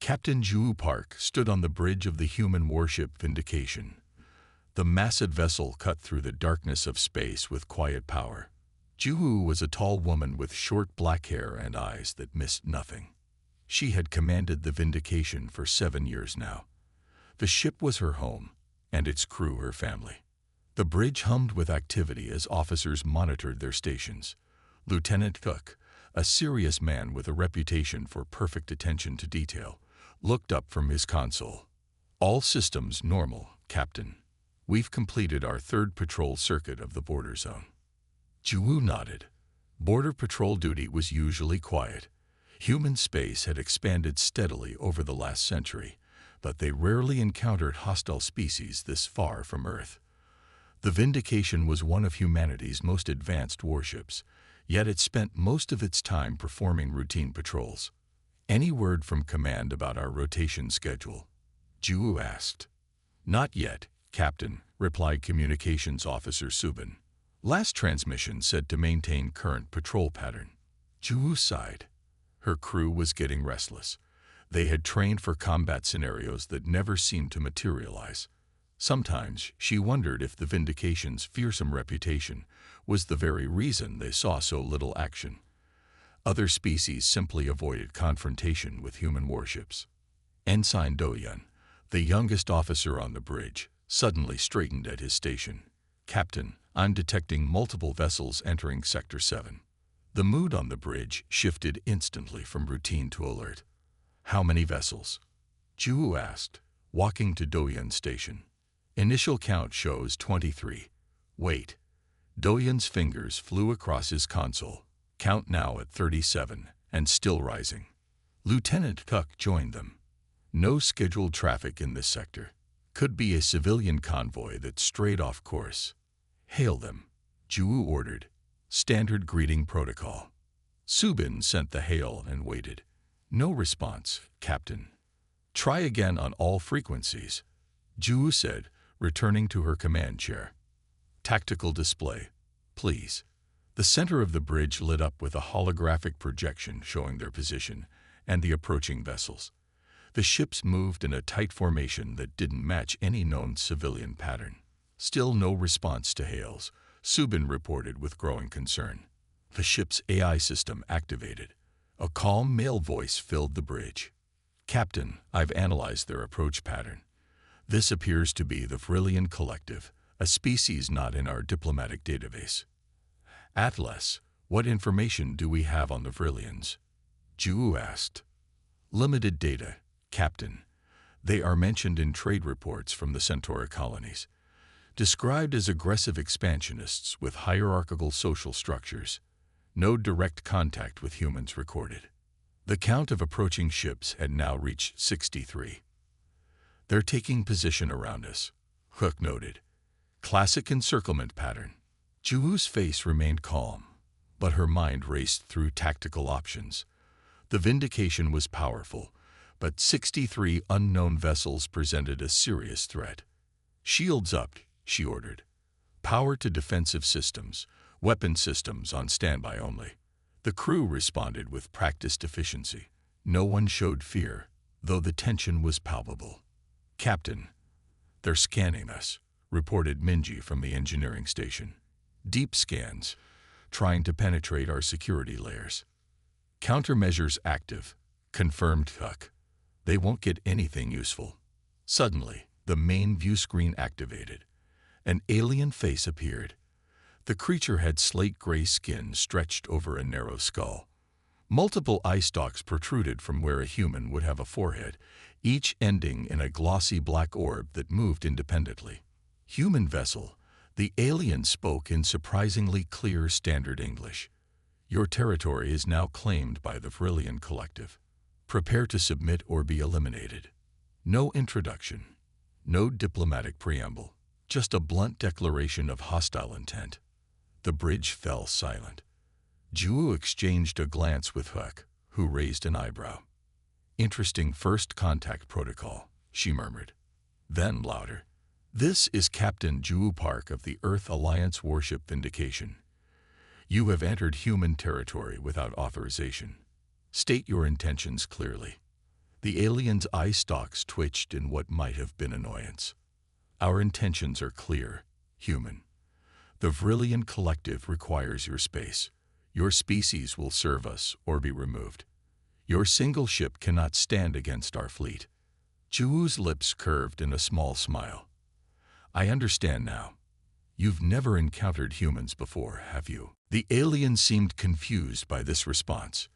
Captain Ju Park stood on the bridge of the human warship Vindication. The massive vessel cut through the darkness of space with quiet power. Ju was a tall woman with short black hair and eyes that missed nothing. She had commanded the Vindication for 7 years now. The ship was her home, and its crew her family. The bridge hummed with activity as officers monitored their stations. Lieutenant Ktac, a serious man with a reputation for perfect attention to detail, looked up from his console. "All systems normal, Captain. We've completed our 3rd patrol circuit of the border zone." Ju nodded. Border patrol duty was usually quiet. Human space had expanded steadily over the last century, but they rarely encountered hostile species this far from Earth. The Vindication was one of humanity's most advanced warships, yet it spent most of its time performing routine patrols. "Any word from command about our rotation schedule?" Ju asked. "Not yet, Captain," replied Communications Officer Subin. "Last transmission said to maintain current patrol pattern." Ju sighed. Her crew was getting restless. They had trained for combat scenarios that never seemed to materialize. Sometimes she wondered if the Vindication's fearsome reputation was the very reason they saw so little action. Other species simply avoided confrontation with human warships. Ensign Doyun, the youngest officer on the bridge, suddenly straightened at his station. "Captain, I'm detecting multiple vessels entering Sector 7. The mood on the bridge shifted instantly from routine to alert. "How many vessels?" Ju asked, walking to Doyun's station. "Initial count shows 23. Wait." Doyun's fingers flew across his console. "Count now at 37, and still rising." Lieutenant Ktac joined them. "No scheduled traffic in this sector. Could be a civilian convoy that strayed off course." "Hail them," Ju ordered. Standard greeting protocol. Subin sent the hail and waited. "No response, Captain." "Try again on all frequencies," Ju said, returning to her command chair. "Tactical display, please." The center of the bridge lit up with a holographic projection showing their position and the approaching vessels. The ships moved in a tight formation that didn't match any known civilian pattern. Still no response to hails, Subin reported with growing concern. The ship's AI system activated. A calm male voice filled the bridge. "Captain, I've analyzed their approach pattern. This appears to be the Vrillian collective, a species not in our diplomatic database." "Atlas, what information do we have on the Vrillians?" Ju asked. "Limited data, Captain. They are mentioned in trade reports from the Centauri colonies, described as aggressive expansionists with hierarchical social structures. No direct contact with humans recorded." The count of approaching ships had now reached 63. "They're taking position around us," Hook noted. "Classic encirclement pattern." Juhu's face remained calm, but her mind raced through tactical options. The Vindication was powerful, but 63 unknown vessels presented a serious threat. "Shields up," she ordered. "Power to defensive systems, weapon systems on standby only." The crew responded with practiced efficiency. No one showed fear, though the tension was palpable. "Captain, they're scanning us," reported Minji from the engineering station. "Deep scans, trying to penetrate our security layers." "Countermeasures active," confirmed Ktac. "They won't get anything useful." Suddenly, the main view screen activated. An alien face appeared. The creature had slate-gray skin stretched over a narrow skull. Multiple eye stalks protruded from where a human would have a forehead, each ending in a glossy black orb that moved independently. "Human vessel," the alien spoke in surprisingly clear standard English. "Your territory is now claimed by the Vrillian collective. Prepare to submit or be eliminated." No introduction, no diplomatic preamble, just a blunt declaration of hostile intent. The bridge fell silent. Ju exchanged a glance with Hook, who raised an eyebrow. "Interesting first contact protocol," she murmured. Then louder, "This is Captain Ju Park of the Earth Alliance Warship Vindication. You have entered human territory without authorization. State your intentions clearly." The alien's eye stalks twitched in what might have been annoyance. Our intentions are clear, human. The Vrillian Collective requires your space. Your species will serve us or be removed. Your single ship cannot stand against our fleet. Juwu's lips curved in a small smile. I understand now. You've never encountered humans before, have you? The alien seemed confused by this response.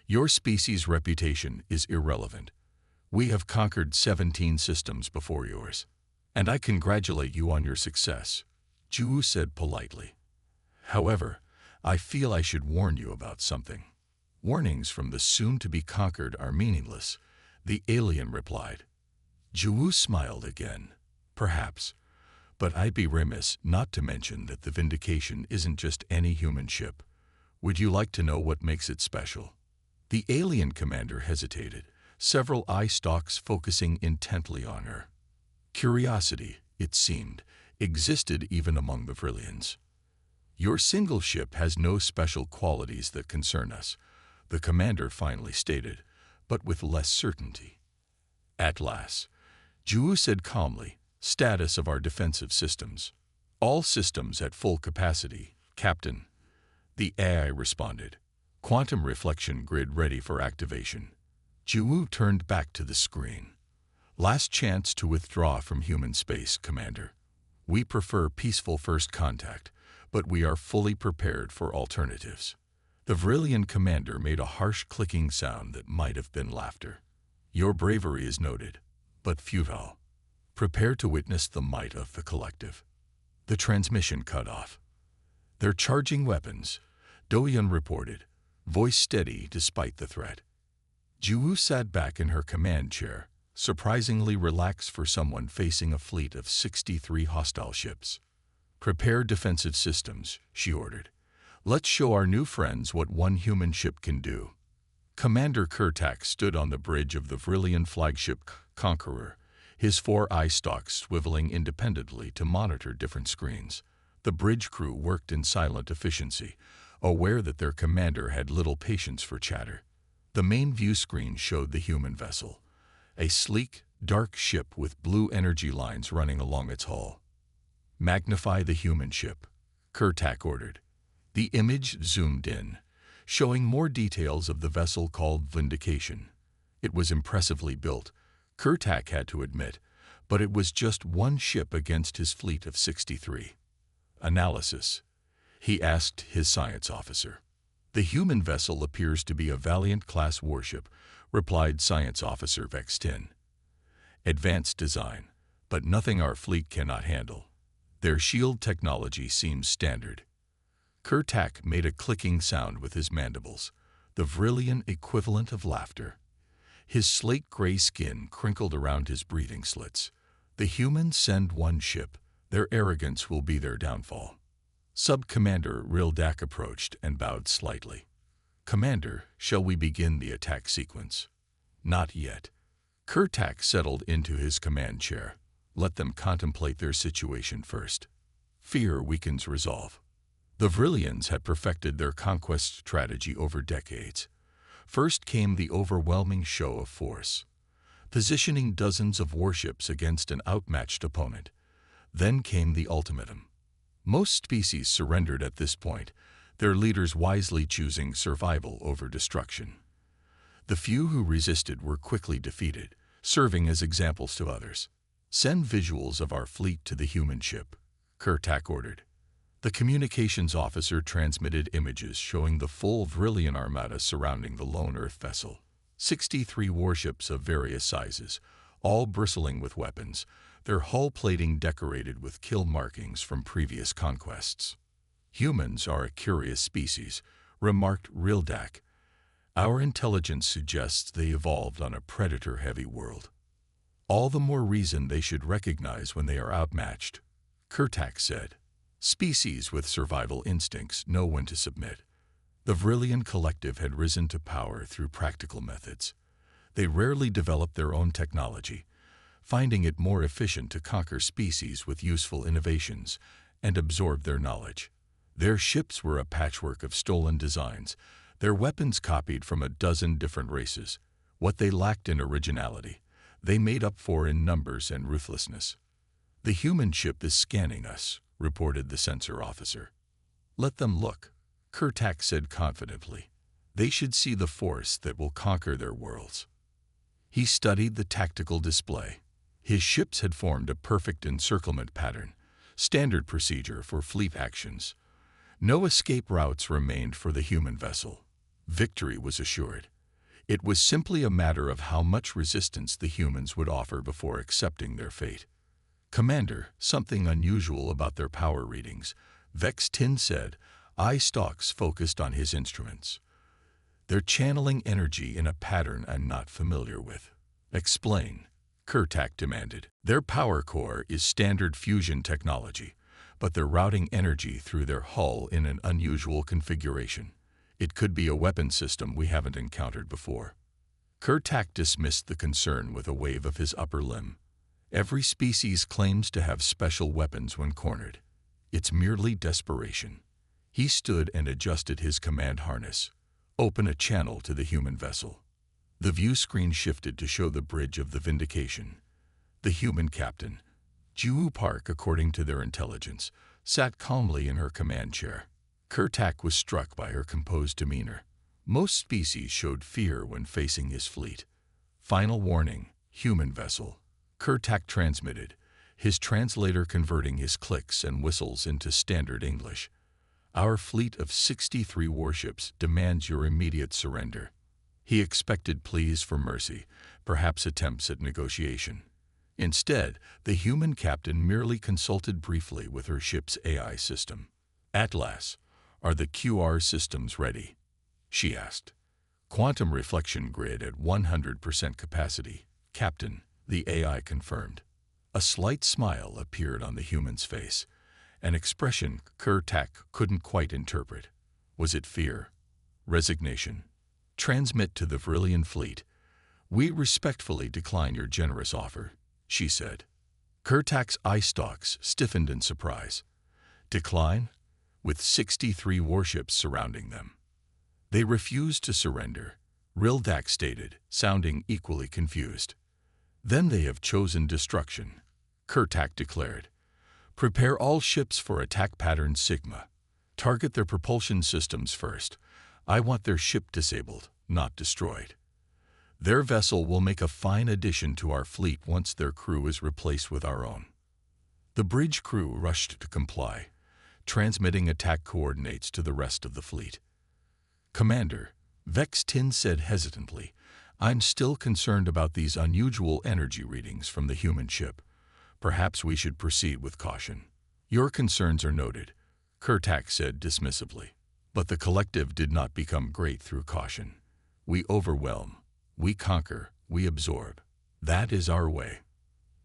Your species' reputation is irrelevant. We have conquered 17 systems before yours, and I congratulate you on your success, Juwu said politely. However, I feel I should warn you about something. Warnings from the soon-to-be-conquered are meaningless, the alien replied. Juwu smiled again. Perhaps, but I'd be remiss not to mention that the Vindication isn't just any human ship. Would you like to know what makes it special? The alien commander hesitated, several eye stalks focusing intently on her. Curiosity, it seemed, existed even among the Vrillians. Your single ship has no special qualities that concern us, the commander finally stated, but with less certainty. Atlas, Juwu said calmly, status of our defensive systems. All systems at full capacity, Captain. The AI responded. Quantum reflection grid ready for activation. Juwu turned back to the screen. Last chance to withdraw from human space, Commander. We prefer peaceful first contact, but we are fully prepared for alternatives. The Vrillian commander made a harsh clicking sound that might have been laughter. Your bravery is noted, but futile. Prepare to witness the might of the collective. The transmission cut off. They're charging weapons, Doyan reported, voice steady despite the threat. Juwu sat back in her command chair, surprisingly relaxed for someone facing a fleet of 63 hostile ships. Prepare defensive systems, she ordered. Let's show our new friends what one human ship can do. Commander Ktac stood on the bridge of the Vrillian flagship Conqueror, his 4 eye stalks swiveling independently to monitor different screens. The bridge crew worked in silent efficiency, aware that their commander had little patience for chatter. The main view screen showed the human vessel, a sleek, dark ship with blue energy lines running along its hull. Magnify the human ship, Ktac ordered. The image zoomed in, showing more details of the vessel called Vindication. It was impressively built, Ktac had to admit, but it was just one ship against his fleet of 63. Analysis, he asked his science officer. The human vessel appears to be a Valiant-class warship, replied Science Officer Vextin. Advanced design, but nothing our fleet cannot handle. Their shield technology seems standard. Ktac made a clicking sound with his mandibles, the Vrillian equivalent of laughter. His slate-gray skin crinkled around his breathing slits. The humans send one ship. Their arrogance will be their downfall. Sub-Commander Ktac approached and bowed slightly. Commander, shall we begin the attack sequence? Not yet. Ktac settled into his command chair. Let them contemplate their situation first. Fear weakens resolve. The Vrillians had perfected their conquest strategy over decades. First came the overwhelming show of force, positioning dozens of warships against an outmatched opponent. Then came the ultimatum. Most species surrendered at this point, their leaders wisely choosing survival over destruction. The few who resisted were quickly defeated, serving as examples to others. Send visuals of our fleet to the human ship, Ktac ordered. The communications officer transmitted images showing the full Vrillian armada surrounding the lone Earth vessel. 63 warships of various sizes, all bristling with weapons, their hull plating decorated with kill markings from previous conquests. Humans are a curious species, remarked Ktac. Our intelligence suggests they evolved on a predator-heavy world. All the more reason they should recognize when they are outmatched, Ktac said. Species with survival instincts know when to submit. The Vrillian collective had risen to power through practical methods. They rarely developed their own technology, finding it more efficient to conquer species with useful innovations and absorb their knowledge. Their ships were a patchwork of stolen designs, their weapons copied from a dozen different races. What they lacked in originality, they made up for in numbers and ruthlessness. "The human ship is scanning us," reported the sensor officer. "Let them look," Ktac said confidently. "They should see the force that will conquer their worlds." He studied the tactical display. His ships had formed a perfect encirclement pattern, standard procedure for fleet actions. No escape routes remained for the human vessel. Victory was assured. It was simply a matter of how much resistance the humans would offer before accepting their fate. "Commander, something unusual about their power readings," Vex Tin said, eye stalks focused on his instruments. "They're channeling energy in a pattern I'm not familiar with." "Explain," Ktac demanded. "Their power core is standard fusion technology, but they're routing energy through their hull in an unusual configuration. It could be a weapon system we haven't encountered before." Ktac dismissed the concern with a wave of his upper limb. "Every species claims to have special weapons when cornered. It's merely desperation." He stood and adjusted his command harness. "Open a channel to the human vessel." The view screen shifted to show the bridge of the Vindication. The human captain, Ju Park, according to their intelligence, sat calmly in her command chair. Ktac was struck by her composed demeanor. Most species showed fear when facing his fleet. "Final warning, human vessel," Ktac transmitted, his translator converting his clicks and whistles into standard English. "Our fleet of 63 warships demands your immediate surrender." He expected pleas for mercy, perhaps attempts at negotiation. Instead, the human captain merely consulted briefly with her ship's AI system. "Atlas, are the QR systems ready?" she asked. "Quantum reflection grid at 100% capacity, Captain," the AI confirmed. A slight smile appeared on the human's face, an expression Ktac couldn't quite interpret. Was it fear? Resignation? "Transmit to the Vrillian fleet. We respectfully decline your generous offer," she said. Ktatac's eye stalks stiffened in surprise. "Decline?" With 63 warships surrounding them. "They refuse to surrender," Rildak stated, sounding equally confused. "Then they have chosen destruction," Ktac declared. "Prepare all ships for attack pattern Sigma. Target their propulsion systems first. I want their ship disabled, not destroyed. Their vessel will make a fine addition to our fleet once their crew is replaced with our own." The bridge crew rushed to comply, transmitting attack coordinates to the rest of the fleet. "Commander," Vex Tin said hesitantly, "I'm still concerned about these unusual energy readings from the human ship. Perhaps we should proceed with caution." "Your concerns are noted," Ktac said dismissively. "But the collective did not become great through caution. We overwhelm, we conquer, we absorb. That is our way."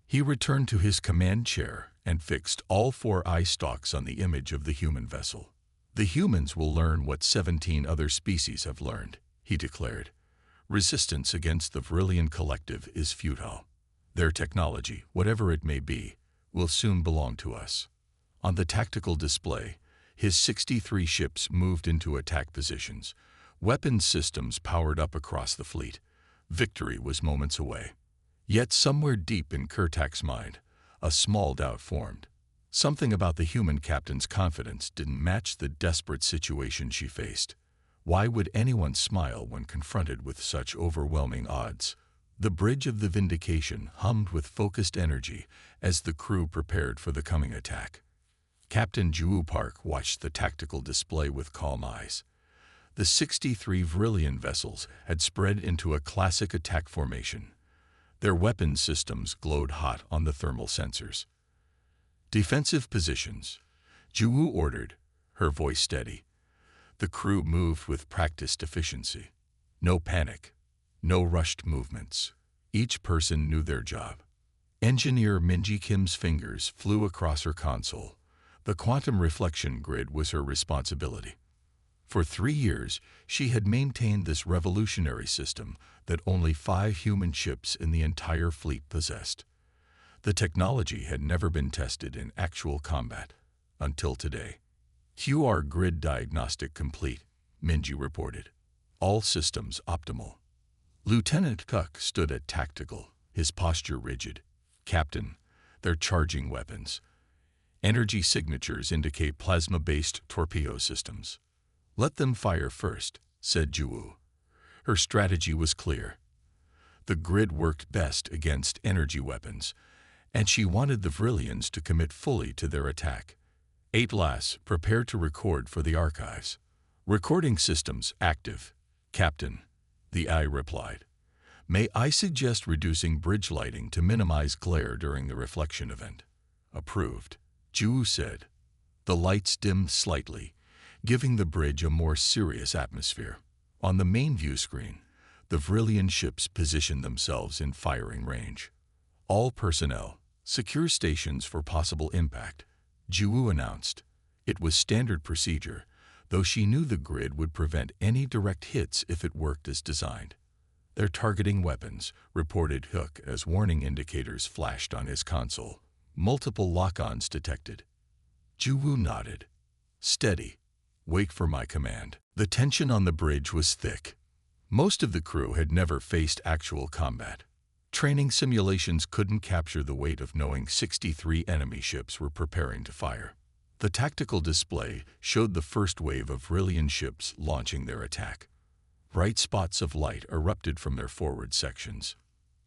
He returned to his command chair and fixed all 4 eye stalks on the image of the human vessel. "The humans will learn what 17 other species have learned," he declared. "Resistance against the Vrillian collective is futile. Their technology, whatever it may be, will soon belong to us." On the tactical display, his 63 ships moved into attack positions. Weapons systems powered up across the fleet. Victory was moments away. Yet somewhere deep in Ktatac's mind, a small doubt formed. Something about the human captain's confidence didn't match the desperate situation she faced. Why would anyone smile when confronted with such overwhelming odds? The bridge of the Vindication hummed with focused energy as the crew prepared for the coming attack. Captain Ju Park watched the tactical display with calm eyes. The 63 Vrillian vessels had spread into a classic attack formation. Their weapon systems glowed hot on the thermal sensors. "Defensive positions," Ju ordered, her voice steady. The crew moved with practiced efficiency. No panic, no rushed movements. Each person knew their job. Engineer Minji Kim's fingers flew across her console. The quantum reflection grid was her responsibility. For 3 years, she had maintained this revolutionary system that only 5 human ships in the entire fleet possessed. The technology had never been tested in actual combat until today. "QR grid diagnostic complete," Minji reported. "All systems optimal." Lieutenant Ktac stood at tactical, his posture rigid. "Captain, they're charging weapons. Energy signatures indicate plasma-based torpedo systems." "Let them fire first," said Juwu. Her strategy was clear. The grid worked best against energy weapons, and she wanted the Vrillians to commit fully to their attack. Atlas, prepare to record for the archives. "Recording systems active, Captain," the eye replied. "May I suggest reducing bridge lighting to minimize glare during the reflection event?" "Approved," Juwu said. The lights dimmed slightly, giving the bridge a more serious atmosphere. On the main view screen, the Vrillian ships positioned themselves in firing range. "All personnel, secure stations for possible impact," Juwu announced. It was standard procedure, though she knew the grid would prevent any direct hits if it worked as designed. "They're targeting weapons," reported Hook as warning indicators flashed on his console. "Multiple lock-ons detected." Juwu nodded. "Steady. Wait for my command." The tension on the bridge was thick. Most of the crew had never faced actual combat. Training simulations couldn't capture the weight of knowing 63 enemy ships were preparing to fire. The tactical display showed the first wave of Vrillian ships launching their attack. Bright spots of light erupted from their forward sections.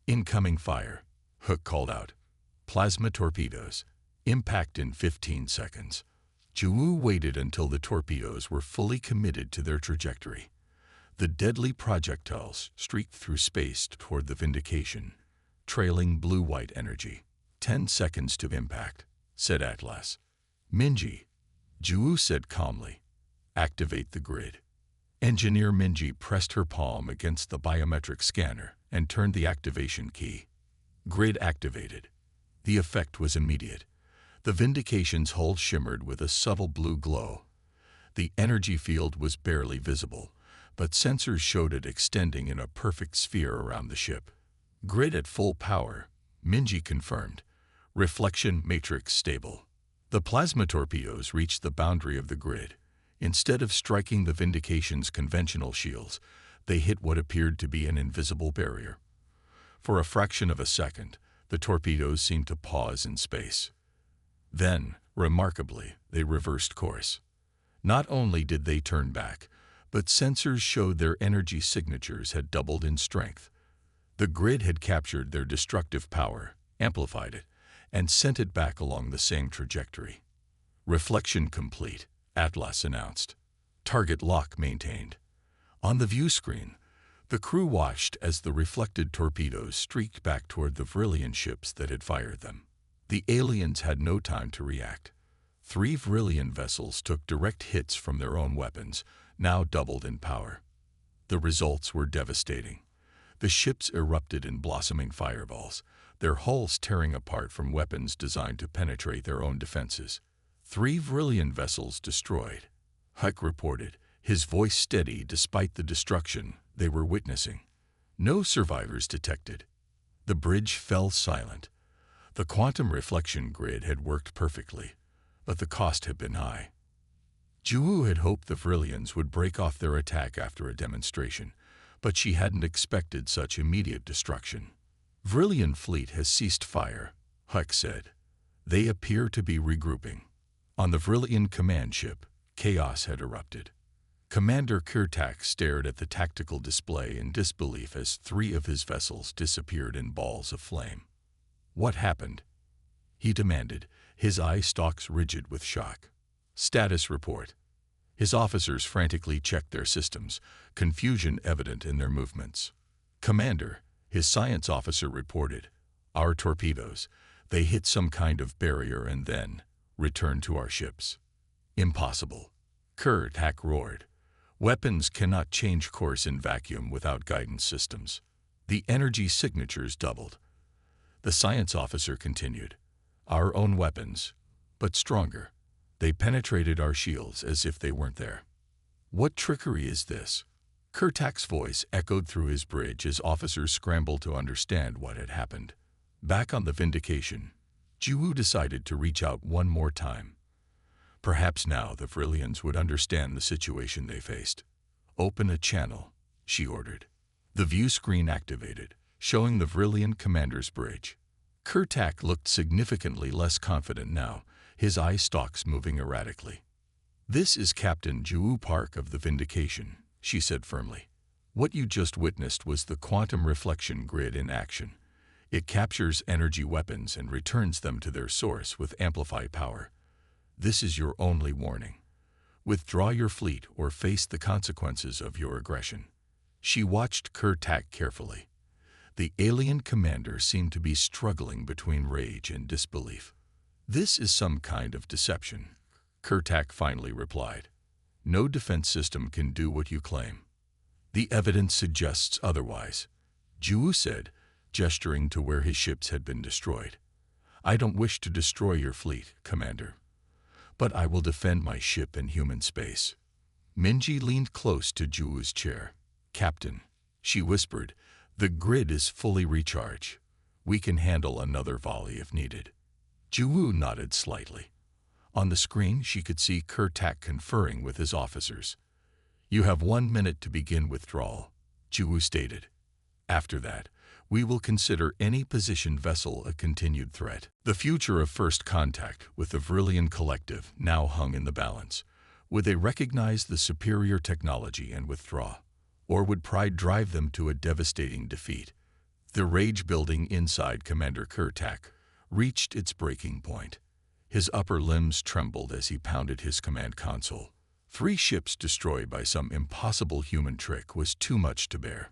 "Incoming fire," Hook called out. "Plasma torpedoes. Impact in 15 seconds." Juwu waited until the torpedoes were fully committed to their trajectory. The deadly projectiles streaked through space toward the Vindication, trailing blue-white energy. 10 seconds to impact," said Atlas. "Minji," Juwu said calmly. "Activate the grid." Engineer Minji pressed her palm against the biometric scanner and turned the activation key. Grid activated. The effect was immediate. The Vindication's hull shimmered with a subtle blue glow. The energy field was barely visible, but sensors showed it extending in a perfect sphere around the ship. "Grid at full power," Minji confirmed. "Reflection matrix stable." The plasma torpedoes reached the boundary of the grid. Instead of striking the Vindication's conventional shields, they hit what appeared to be an invisible barrier. For a fraction of a second, the torpedoes seemed to pause in space. Then, remarkably, they reversed course. Not only did they turn back, but sensors showed their energy signatures had doubled in strength. The grid had captured their destructive power, amplified it, and sent it back along the same trajectory. "Reflection complete," Atlas announced. "Target lock maintained." On the view screen, the crew watched as the reflected torpedoes streaked back toward the Vrillian ships that had fired them. The aliens had no time to react. 3 Vrillian vessels took direct hits from their own weapons, now doubled in power. The results were devastating. The ships erupted in blossoming fireballs, their hulls tearing apart from weapons designed to penetrate their own defenses. 3 Vrillian vessels destroyed, Huck reported, his voice steady despite the destruction they were witnessing. No survivors detected. The bridge fell silent. The quantum reflection grid had worked perfectly, but the cost had been high. Juwu had hoped the Vrillians would break off their attack after a demonstration, but she hadn't expected such immediate destruction. "Vrillian fleet has ceased fire," Huck said. "They appear to be regrouping." On the Vrillian command ship, chaos had erupted. Commander Ktac stared at the tactical display in disbelief as 3 of his vessels disappeared in balls of flame. "What happened?" he demanded, his eye stalks rigid with shock. "Status report." His officers frantically checked their systems, confusion evident in their movements. "Commander," his science officer reported, "our torpedoes, they hit some kind of barrier and then returned to our ships." "Impossible," Ktac roared. "Weapons cannot change course in vacuum without guidance systems." The energy signatures doubled. The science officer continued, "Our own weapons, but stronger. They penetrated our shields as if they weren't there." "What trickery is this?" Ktac voice echoed through his bridge as officers scrambled to understand what had happened. Back on the Vindication, Juwu decided to reach out one more time. Perhaps now the Vrillians would understand the situation they faced. "Open a channel," she ordered. The view screen activated, showing the Vrillian commander's bridge. Ktac looked significantly less confident now, his eye stalks moving erratically. "This is Captain Ju Park of the Vindication," she said firmly. "What you just witnessed was the quantum reflection grid in action. It captures energy weapons and returns them to their source with amplified power. This is your only warning. Withdraw your fleet or face the consequences of your aggression." She watched Ktac carefully. The alien commander seemed to be struggling between rage and disbelief. "This is some kind of deception," Ktac finally replied. "No defense system can do what you claim." "The evidence suggests otherwise," Ju said, gesturing to where his ships had been destroyed. "I don't wish to destroy your fleet, Commander, but I will defend my ship in human space." Minji leaned close to Ju's chair. "Captain," she whispered, "the grid is fully recharged. We can handle another volley if needed." Ju nodded slightly. On the screen, she could see Ktac conferring with his officers. "You have 1 minute to begin withdrawal," Ju stated. "After that, we will consider any positioned vessel a continued threat." The future of first contact with the Vrillian collective now hung in the balance. Would they recognize the superior technology and withdraw? Or would pride drive them to a devastating defeat? The rage building inside Commander Ktac reached its breaking point. His upper limbs trembled as he pounded his command console. 3 ships destroyed by some impossible human trick was too much to bear.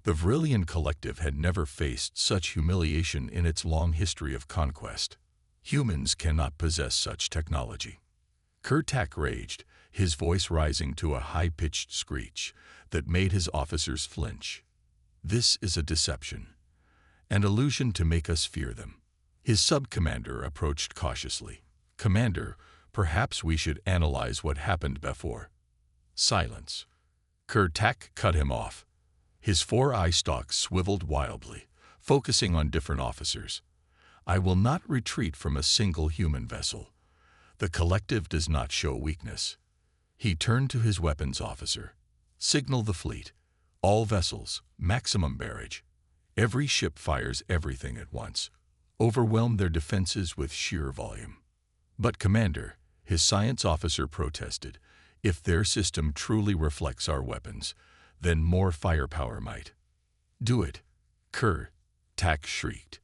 The Vrillian collective had never faced such humiliation in its long history of conquest. Humans cannot possess such technology. Ktac raged, his voice rising to a high-pitched screech that made his officers flinch. "This is a deception, an illusion to make us fear them." His sub-commander approached cautiously. "Commander, perhaps we should analyze what happened before." "Silence." Ktac cut him off. His 4 eye stalks swiveled wildly, focusing on different officers. "I will not retreat from a single human vessel. The collective does not show weakness." He turned to his weapons officer. "Signal the fleet. All vessels, maximum barrage. Every ship fires everything at once. Overwhelm their defenses with sheer volume." "But Commander," his science officer protested, "if their system truly reflects our weapons, then more firepower might." "Do it," Ktac shrieked.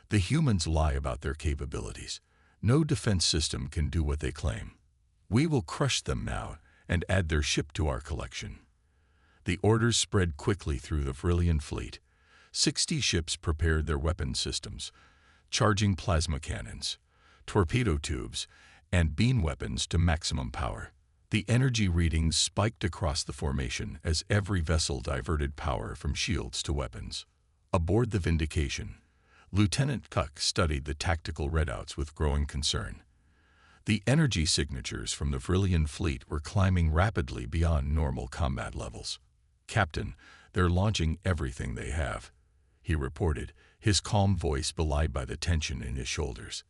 "The humans lie about their capabilities. No defense system can do what they claim. We will crush them now and add their ship to our collection." The orders spread quickly through the Vrillian fleet. 60 ships prepared their weapon systems, charging plasma cannons, torpedo tubes, and beam weapons to maximum power. The energy readings spiked across the formation as every vessel diverted power from shields to weapons. Aboard the Vindication, Lieutenant Ktac studied the tactical readouts with growing concern. The energy signatures from the Vrillian fleet were climbing rapidly beyond normal combat levels. "Captain, they're launching everything they have," he reported, his calm voice belied by the tension in his shoulders.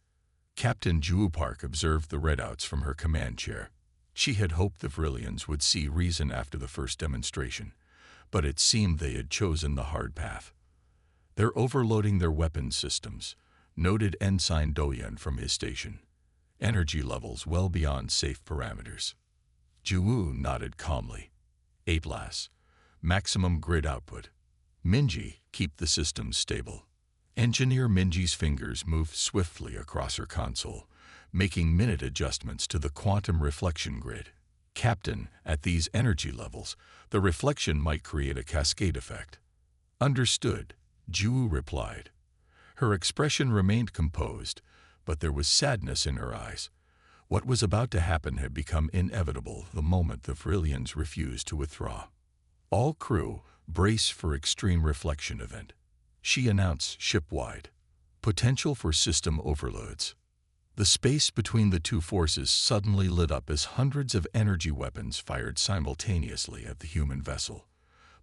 Captain Ju Park observed the readouts from her command chair. She had hoped the Vrillians would see reason after the first demonstration, but it seemed they had chosen the hard path. "They're overloading their weapons systems," noted Ensign Doyen from his station. "Energy levels well beyond safe parameters." Ju nodded calmly. "8 maximum grid output. Minji, keep the systems stable." Engineer Minji's fingers moved swiftly across her console, making minute adjustments to the quantum reflection grid. "Captain, at these energy levels, the reflection might create a cascade effect." "Understood," Ju replied. Her expression remained composed, but there was sadness in her eyes. What was about to happen had become inevitable the moment the Vrillians refused to withdraw. "All crew, brace for extreme reflection event," she announced shipwide. "Potential for system overloads." The space between the two forces suddenly lit up as hundreds of energy weapons fired simultaneously at the human vessel.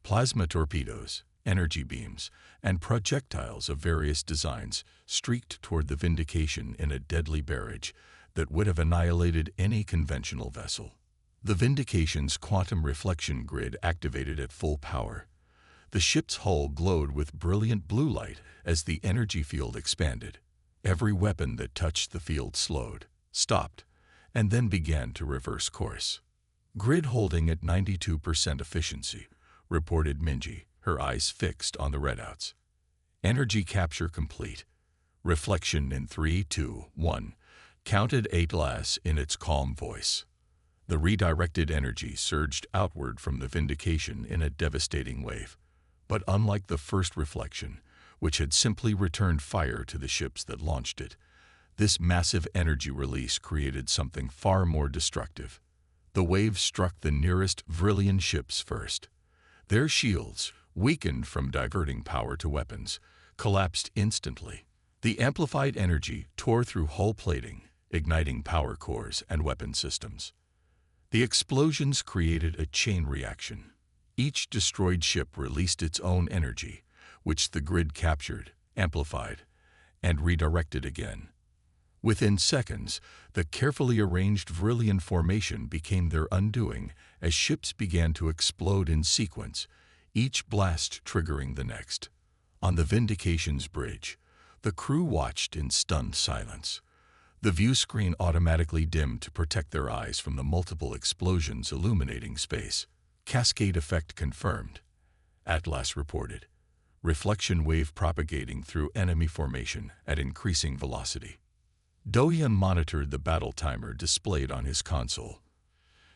Plasma torpedoes, energy beams, and projectiles of various designs streaked toward the Vindication in a deadly barrage that would have annihilated any conventional vessel. The Vindication's quantum reflection grid activated at full power. The ship's hull glowed with brilliant blue light as the energy field expanded. Every weapon that touched the field slowed, stopped, and then began to reverse course. Grid holding at 92% efficiency, reported Minji, her eyes fixed on the readouts. Energy capture complete. Reflection in 3, 2, 1, counted Atlas in its calm voice. The redirected energy surged outward from the Vindication in a devastating wave. But unlike the first reflection, which had simply returned fire to the ships that launched it, this massive energy release created something far more destructive. The wave struck the nearest Vrillian ships first. Their shields, weakened from diverting power to weapons, collapsed instantly. The amplified energy tore through hull plating, igniting power cores and weapon systems. The explosions created a chain reaction. Each destroyed ship released its own energy, which the grid captured, amplified, and redirected again. Within seconds, the carefully arranged Vrillian formation became their undoing as ships began to explode in sequence, each blast triggering the next. On the Vindication's bridge, the crew watched in stunned silence. The view screen automatically dimmed to protect their eyes from the multiple explosions illuminating space. Cascade effect confirmed, Atlas reported. Reflection wave propagating through enemy formation at increasing velocity. Dohyun monitored the battle timer displayed on his console.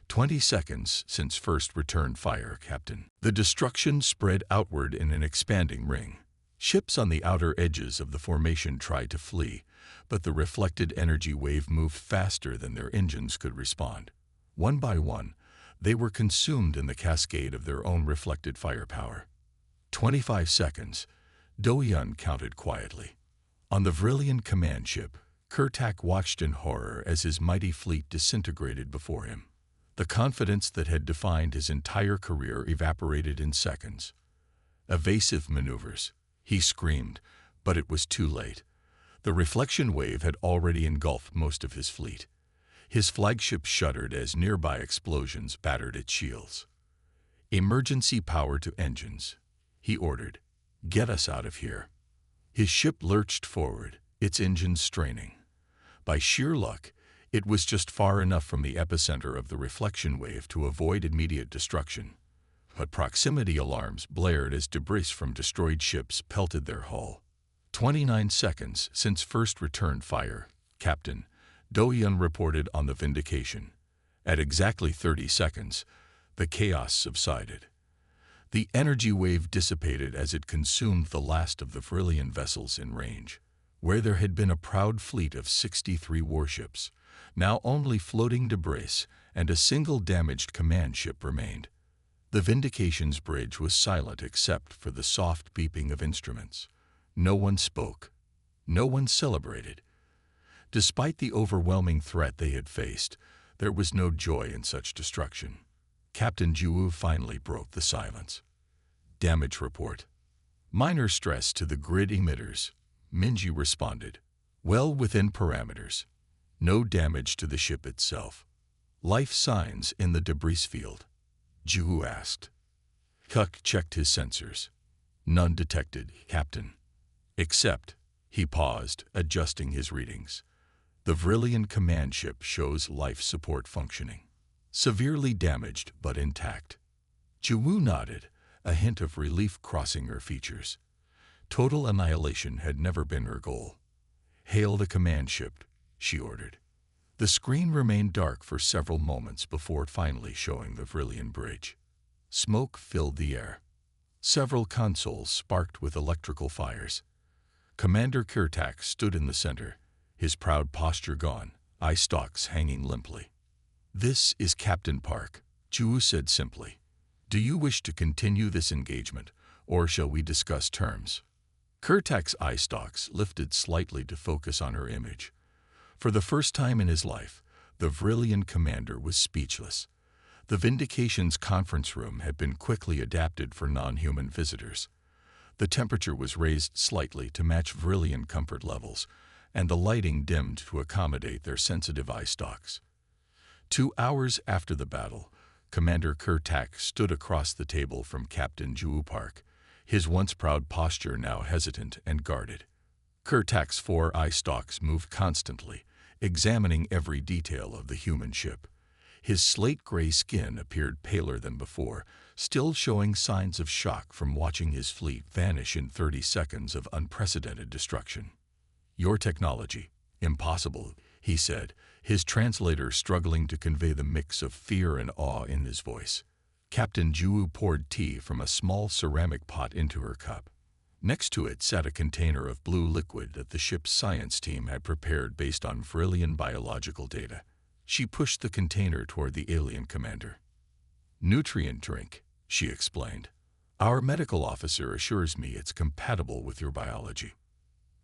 20 seconds since first return fire, Captain. The destruction spread outward in an expanding ring. Ships on the outer edges of the formation tried to flee, but the reflected energy wave moved faster than their engines could respond. One by one, they were consumed in the cascade of their own reflected firepower. 25 seconds, Dohyun counted quietly. On the Vrillian command ship, Ktac watched in horror as his mighty fleet disintegrated before him. The confidence that had defined his entire career evaporated in seconds. Evasive maneuvers, he screamed, but it was too late. The reflection wave had already engulfed most of his fleet. His flagship shuddered as nearby explosions battered its shields. Emergency power to engines, he ordered. Get us out of here. His ship lurched forward, its engines straining. By sheer luck, it was just far enough from the epicenter of the reflection wave to avoid immediate destruction. But proximity alarms blared as debris from destroyed ships pelted their hull. 29 seconds since first return fire, Captain, Dohyun reported on the Vindication. At exactly 30 seconds, the chaos subsided. The energy wave dissipated as it consumed the last of the Vrillian vessels in range. Where there had been a proud fleet of 63 warships, now only floating debris and a single damaged command ship remained. The Vindication's bridge was silent except for the soft beeping of instruments. No one spoke. No one celebrated. Despite the overwhelming threat they had faced, there was no joy in such destruction. Captain Juwu finally broke the silence. Damage report. Minor stress to the grid emitters, Minji responded. Well within parameters. No damage to the ship itself. Life signs in the debris field, Juwu asked. Ktac checked his sensors. None detected, Captain. Except, he paused, adjusting his readings. The Vrillian command ship shows life support functioning. Severely damaged but intact. Juwu nodded, a hint of relief crossing her features. Total annihilation had never been her goal. Hail the command ship, she ordered. The screen remained dark for several moments before finally showing the Vrillian bridge. Smoke filled the air. Several consoles sparked with electrical fires. Commander Ktac stood in the center, his proud posture gone, eye stalks hanging limply. This is Captain Park, Juwu said simply. Do you wish to continue this engagement, or shall we discuss terms? Ktac eye stalks lifted slightly to focus on her image. For the first time in his life, the Vrillian commander was speechless. The Vindication's conference room had been quickly adapted for non-human visitors. The temperature was raised slightly to match Vrillian comfort levels, and the lighting dimmed to accommodate their sensitive eye stalks. 2 hours after the battle, Commander Ktac stood across the table from Captain Juwu Park, his once proud posture now hesitant and guarded. Ktac 4 eye stalks moved constantly, examining every detail of the human ship. His slate-gray skin appeared paler than before, still showing signs of shock from watching his fleet vanish in 30 seconds of unprecedented destruction. "Your technology, impossible," he said, his translator struggling to convey the mix of fear and awe in his voice. Captain Juwu poured tea from a small ceramic pot into her cup. Next to it sat a container of blue liquid that the ship's science team had prepared based on Vrillian biological data. She pushed the container toward the alien commander. "Nutrient drink," she explained. "Our medical officer assures me it's compatible with your biology."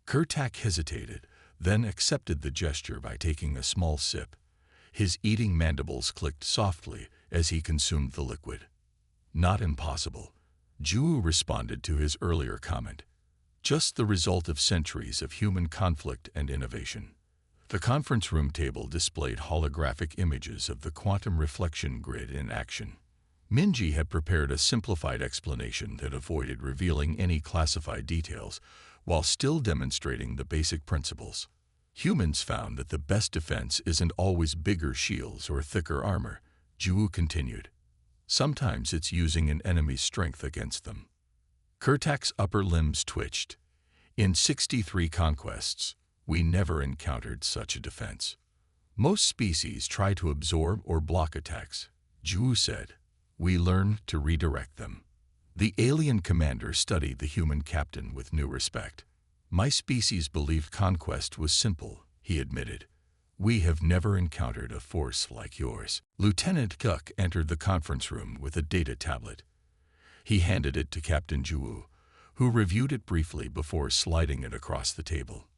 Ktac hesitated, then accepted the gesture by taking a small sip. His eating mandibles clicked softly as he consumed the liquid. "Not impossible," Juwu responded to his earlier comment. "Just the result of centuries of human conflict and innovation." The conference room table displayed holographic images of the quantum reflection grid in action. Minji had prepared a simplified explanation that avoided revealing any classified details, while still demonstrating the basic principles. "Humans found that the best defense isn't always bigger shields or thicker armor," Juwu continued. "Sometimes it's using an enemy's strength against them." Ktac upper limbs twitched. "In 63 conquests, we never encountered such a defense. Most species try to absorb or block attacks," Juwu said. "We learn to redirect them." The alien commander studied the human captain with new respect. "My species believed conquest was simple," he admitted. "We have never encountered a force like yours." Lieutenant Ktac entered the conference room with a data tablet. He handed it to Captain Juwu, who reviewed it briefly before sliding it across the table.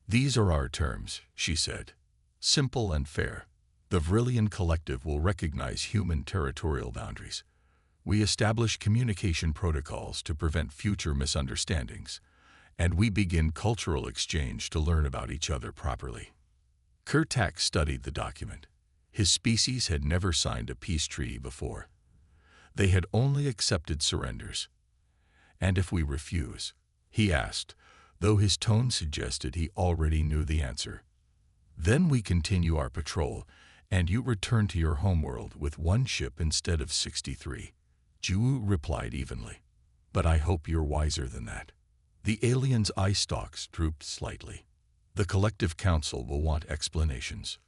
"These are our terms," she said. "Simple and fair. The Vrillian Collective will recognize human territorial boundaries. We establish communication protocols to prevent future misunderstandings, and we begin cultural exchange to learn about each other properly." Ktac studied the document. His species had never signed a peace treaty before. They had only accepted surrenders. "And if we refuse?" he asked, though his tone suggested he already knew the answer. "Then we continue our patrol, and you return to your homeworld with 1 ship instead of 63. Juwu replied evenly. "But I hope you're wiser than that." The alien's eye stalks drooped slightly. "The Collective Council will want explanations.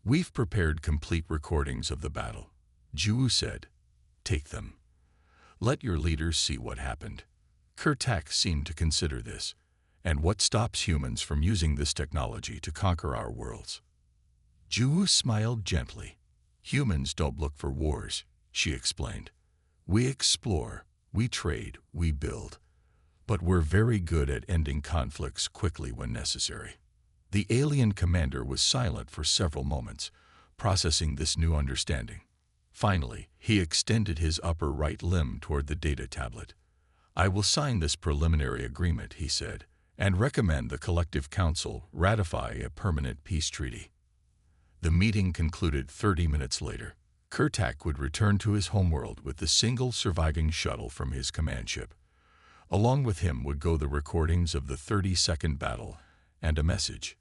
We've prepared complete recordings of the battle," Juwu said. "Take them. Let your leaders see what happened." Ktac seemed to consider this. "And what stops humans from using this technology to conquer our worlds?" Juwu smiled gently. "Humans don't look for wars," she explained. "We explore, we trade, we build. But we're very good at ending conflicts quickly when necessary." The alien commander was silent for several moments, processing this new understanding. Finally, he extended his upper right limb toward the data tablet. "I will sign this preliminary agreement," he said, "and recommend the Collective Council ratify a permanent peace treaty." The meeting concluded 30 minutes later. Ktac would return to his homeworld with the single surviving shuttle from his command ship. Along with him would go the recordings of the 30-second battle and a message.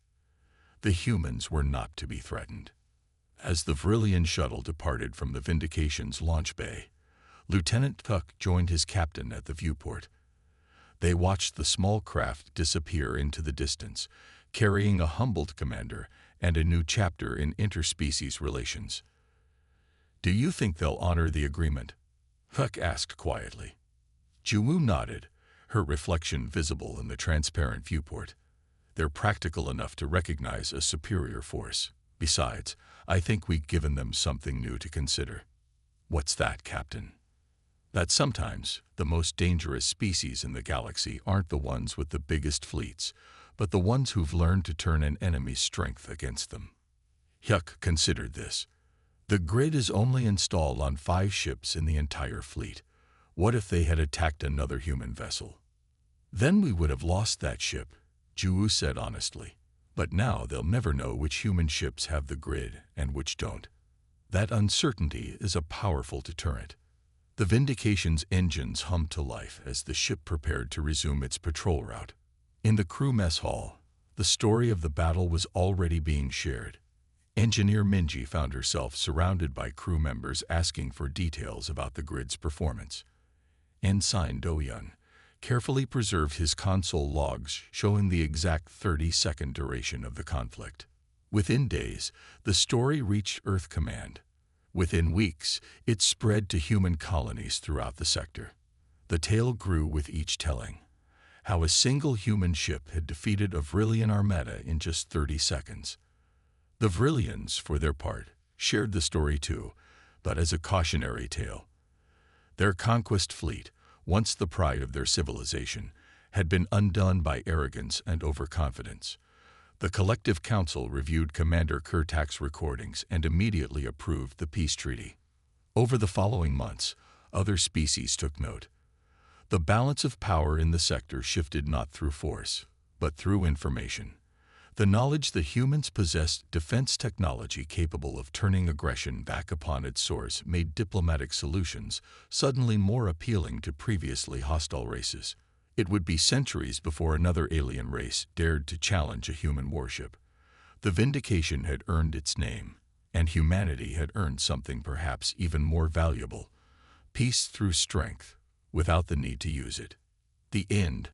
The humans were not to be threatened. As the Vrillian shuttle departed from the Vindication's launch bay, Lieutenant Ktac joined his captain at the viewport. They watched the small craft disappear into the distance, carrying a humbled commander and a new chapter in interspecies relations. "Do you think they'll honor the agreement?" Ktac asked quietly. Juwu nodded, her reflection visible in the transparent viewport. "They're practical enough to recognize a superior force. Besides, I think we've given them something new to consider." "What's that, Captain?" "That sometimes the most dangerous species in the galaxy aren't the ones with the biggest fleets, but the ones who've learned to turn an enemy's strength against them." Ktac considered this. The grid is only installed on 5 ships in the entire fleet. What if they had attacked another human vessel? "Then we would have lost that ship," Juwu said honestly. "But now they'll never know which human ships have the grid and which don't. That uncertainty is a powerful deterrent." The Vindication's engines hummed to life as the ship prepared to resume its patrol route. In the crew mess hall, the story of the battle was already being shared. Engineer Minji found herself surrounded by crew members asking for details about the grid's performance. Ensign Do-yun carefully preserved his console logs showing the exact 30-second duration of the conflict. Within days, the story reached Earth Command. Within weeks, it spread to human colonies throughout the sector. The tale grew with each telling. How a single human ship had defeated a Vrillian armada in just 30 seconds. The Vrillians, for their part, shared the story too, but as a cautionary tale. Their conquest fleet, once the pride of their civilization, had been undone by arrogance and overconfidence. The Collective Council reviewed Commander Ktac recordings and immediately approved the peace treaty. Over the following months, other species took note. The balance of power in the sector shifted not through force, but through information. The knowledge that humans possessed defense technology capable of turning aggression back upon its source made diplomatic solutions suddenly more appealing to previously hostile races. It would be centuries before another alien race dared to challenge a human warship. The Vindication had earned its name, and humanity had earned something perhaps even more valuable: peace through strength, without the need to use it. The end.